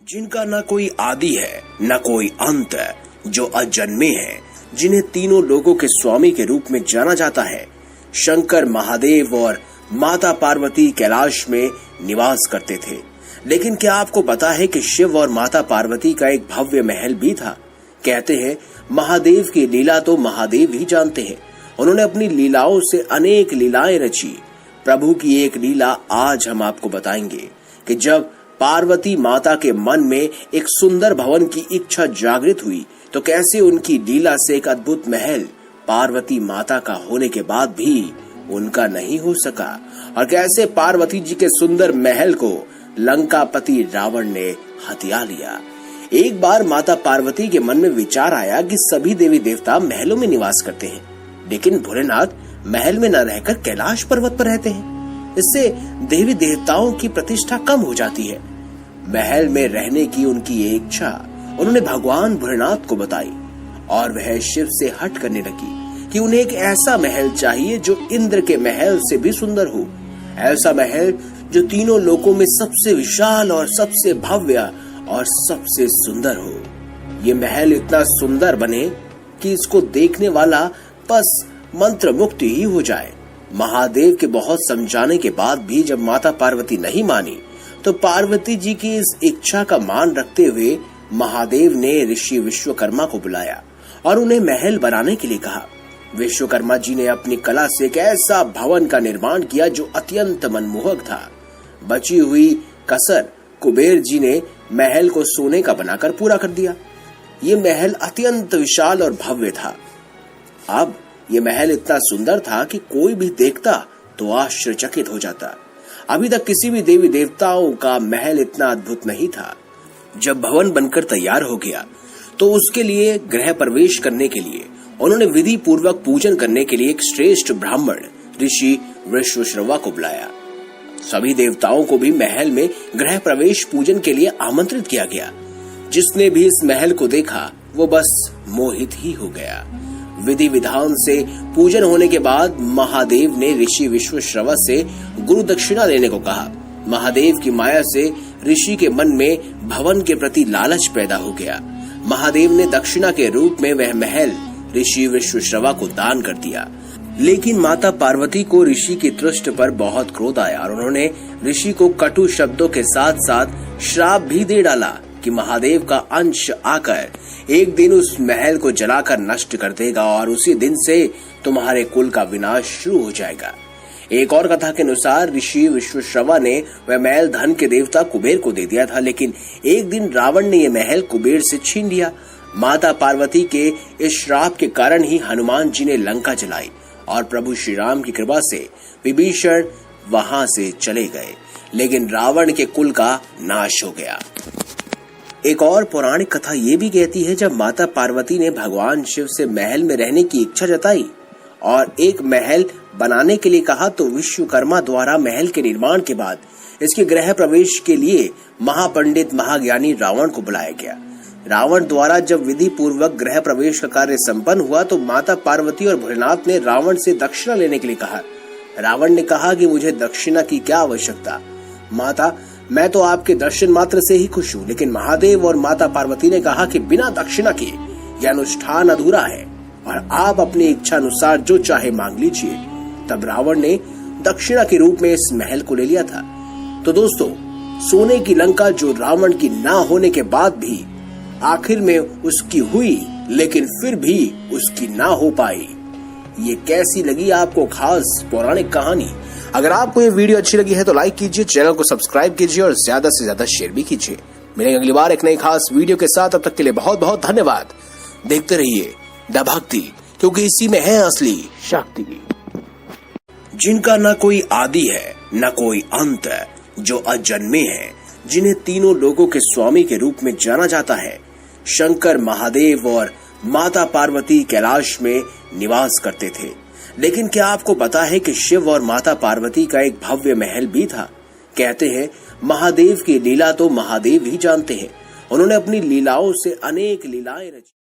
जिनका न कोई आदि है न कोई अंत है, जो अजन्मे हैं, जिन्हें तीनों लोगों के स्वामी के रूप में जाना जाता है। शंकर महादेव और माता पार्वती कैलाश में निवास करते थे। लेकिन क्या आपको पता है कि शिव और माता पार्वती का एक भव्य महल भी था। कहते हैं महादेव की लीला तो महादेव ही जानते हैं। उन्होंने अपनी लीलाओं से अनेक लीलाएं रची। प्रभु की एक लीला आज हम आपको बताएंगे कि जब पार्वती माता के मन में एक सुंदर भवन की इच्छा जागृत हुई तो कैसे उनकी लीला से एक अद्भुत महल पार्वती माता का होने के बाद भी उनका नहीं हो सका, और कैसे पार्वती जी के सुंदर महल को लंकापति रावण ने हथिया लिया। एक बार माता पार्वती के मन में विचार आया कि सभी देवी देवता महलों में निवास करते हैं, लेकिन भोलेनाथ महल में न रहकर कैलाश पर्वत पर रहते हैं। इससे देवी देवताओं की प्रतिष्ठा कम हो जाती है। महल में रहने की उनकी ये इच्छा उन्होंने भगवान भोलेनाथ को बताई, और वह शिव से हट करने लगी कि उन्हें एक ऐसा महल चाहिए जो इंद्र के महल से भी सुंदर हो। ऐसा महल जो तीनों लोकों में सबसे विशाल और सबसे भव्य और सबसे सुंदर हो। ये महल इतना सुंदर बने कि इसको देखने वाला बस मंत्र मुक्त ही हो जाए। महादेव के बहुत समझाने के बाद भी जब माता पार्वती नहीं मानी तो पार्वती जी की इस इच्छा का मान रखते हुए महादेव ने ऋषि विश्वकर्मा को बुलाया और उन्हें महल बनाने के लिए कहा। विश्वकर्मा जी ने अपनी कला से एक ऐसा भवन का निर्माण किया जो अत्यंत मनमोहक था। बची हुई कसर कुबेर जी ने महल को सोने का बनाकर पूरा कर दिया। ये महल अत्यंत विशाल और भव्य था। अब ये महल इतना सुंदर था कि कोई भी देखता तो आश्चर्यचकित हो जाता। अभी तक किसी भी देवी देवताओं का महल इतना अद्भुत नहीं था। जब भवन बनकर तैयार हो गया तो उसके लिए गृह प्रवेश करने के लिए उन्होंने विधि पूर्वक पूजन करने के लिए एक श्रेष्ठ ब्राह्मण ऋषि वृषश्रवा को बुलाया। सभी देवताओं को भी महल में गृह प्रवेश पूजन के लिए आमंत्रित किया गया। जिसने भी इस महल को देखा वो बस मोहित ही हो गया। विधि विधान से पूजन होने के बाद महादेव ने ऋषि विश्वश्रवा से गुरु दक्षिणा लेने को कहा। महादेव की माया से ऋषि के मन में भवन के प्रति लालच पैदा हो गया। महादेव ने दक्षिणा के रूप में वह महल ऋषि विश्वश्रवा को दान कर दिया। लेकिन माता पार्वती को ऋषि की दृष्टि पर बहुत क्रोध आया और उन्होंने ऋषि को कटु शब्दों के साथ साथ श्राप भी दे डाला कि महादेव का अंश आकर एक दिन उस महल को जलाकर नष्ट कर देगा और उसी दिन से तुम्हारे कुल का विनाश शुरू हो जाएगा। एक और कथा के अनुसार ऋषि विश्वश्रवा ने वह महल धन के देवता कुबेर को दे दिया था, लेकिन एक दिन रावण ने यह महल कुबेर से छीन लिया। माता पार्वती के इस श्राप के कारण ही हनुमान जी ने लंका जलाई और प्रभु श्री राम की कृपा से विभीषण वहां से चले गए, लेकिन रावण के कुल का नाश हो गया। एक और पौराणिक कथा ये भी कहती है जब माता पार्वती ने भगवान शिव से महल में रहने की इच्छा जताई और एक महल बनाने के लिए कहा तो विश्वकर्मा द्वारा महल के निर्माण के बाद इसके गृह प्रवेश के लिए महापंडित महाज्ञानी रावण को बुलाया गया। रावण द्वारा जब विधि पूर्वक गृह प्रवेश का कार्य संपन्न हुआ तो माता पार्वती और भोलेनाथ ने रावण से दक्षिणा लेने के लिए कहा। रावण ने कहा कि मुझे दक्षिणा की क्या आवश्यकता, माता मैं तो आपके दर्शन मात्र से ही खुश हूँ। लेकिन महादेव और माता पार्वती ने कहा कि बिना दक्षिणा के यह अनुष्ठान अधूरा है और आप अपनी इच्छा अनुसार जो चाहे मांग लीजिए। तब रावण ने दक्षिणा के रूप में इस महल को ले लिया था। तो दोस्तों, सोने की लंका जो रावण की ना होने के बाद भी आखिर में उसकी हुई, लेकिन फिर भी उसकी ना हो पाई। ये कैसी लगी आपको खास पौराणिक कहानी? अगर आपको ये वीडियो अच्छी लगी है तो लाइक कीजिए, चैनल को सब्सक्राइब कीजिए और ज्यादा से ज्यादा शेयर भी कीजिए। मिलेंगे अगली बार एक नई खास वीडियो के साथ। तब तक के लिए बहुत बहुत धन्यवाद। देखते रहिए द भक्ति, क्योंकि इसी में है असली शक्ति। जिनका न कोई आदि है न कोई अंत है, जो अजन्मे हैं, जिन्हें तीनों लोगों के स्वामी के रूप में जाना जाता है। शंकर महादेव और माता पार्वती कैलाश में निवास करते थे। लेकिन क्या आपको पता है कि शिव और माता पार्वती का एक भव्य महल भी था। कहते हैं महादेव की लीला तो महादेव ही जानते हैं। उन्होंने अपनी लीलाओं से अनेक लीलाएं रची।